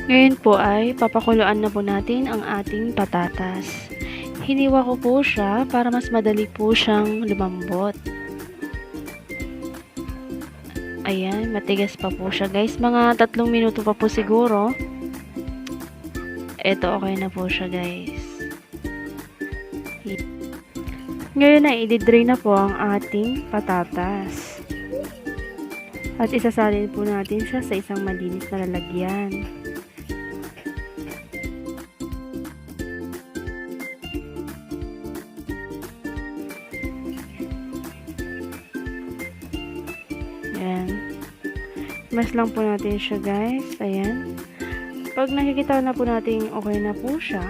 Ngayon po ay papakuluan na po natin ang ating patatas. Hiniwa ko po siya para mas madali po siyang lumambot. Ayan, matigas pa po siya guys. Mga 3 minuto pa po siguro. Eto, okay na po siya guys. Ngayon ay i-drain na po ang ating patatas. At isasalin po natin siya sa isang malinis na lalagyan. Ayan. Mas lang po natin siya guys. Ayan. Pag nakikita na po natin okay na po siya,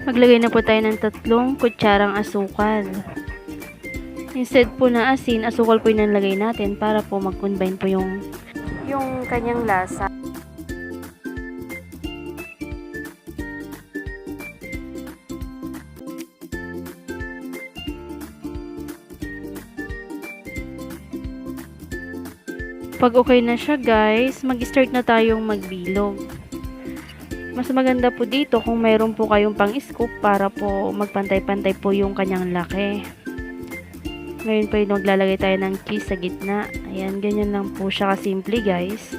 maglagay na po tayo ng 3 kutsarang asukal. Instead po na asin, asukal po yung nalagay natin para po mag-combine po yung kanyang lasa. Pag okay na siya guys, mag-start na tayong magbilog. Mas maganda po dito kung mayroon po kayong pang-scoop para po magpantay-pantay po yung kanyang laki. Ngayon po yung maglalagay tayo ng cheese sa gitna. Ayan, ganyan lang po siya kasimple guys.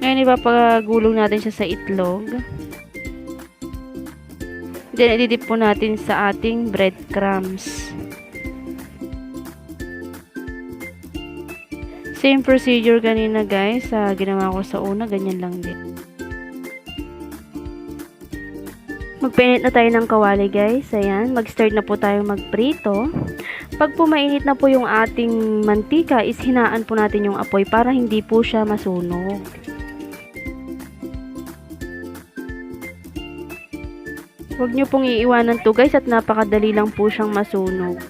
Ngayon ipapagulong natin siya sa itlog. Then ididip po natin sa ating breadcrumbs. Same procedure kanina guys, ginawa ko sa una, ganyan lang din. Magpainit na tayo ng kawali guys. Ayan, mag-start na po tayo magprito. Pag po mainit na po yung ating mantika, is hinaan po natin yung apoy para hindi po siya masunog. Huwag nyo pong iiwanan to guys at napakadali lang po siyang masunog.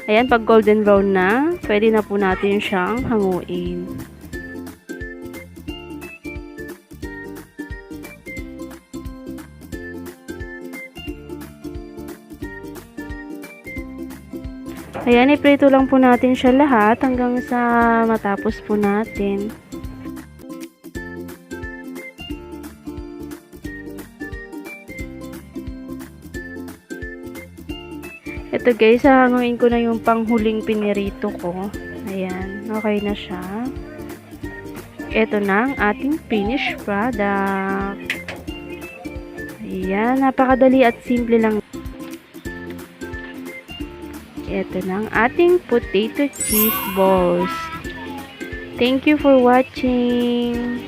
Ayan, pag golden brown na, pwede na po natin siyang hanguin. Ayan, iprito lang po natin siya lahat hanggang sa matapos po natin. Ito guys, hahanguin ko na yung panghuling pinirito ko. Ayan, okay na siya. Ito na ang ating finished product. Ayan, napakadali at simple lang. Ito na ang ating potato cheese balls. Thank you for watching.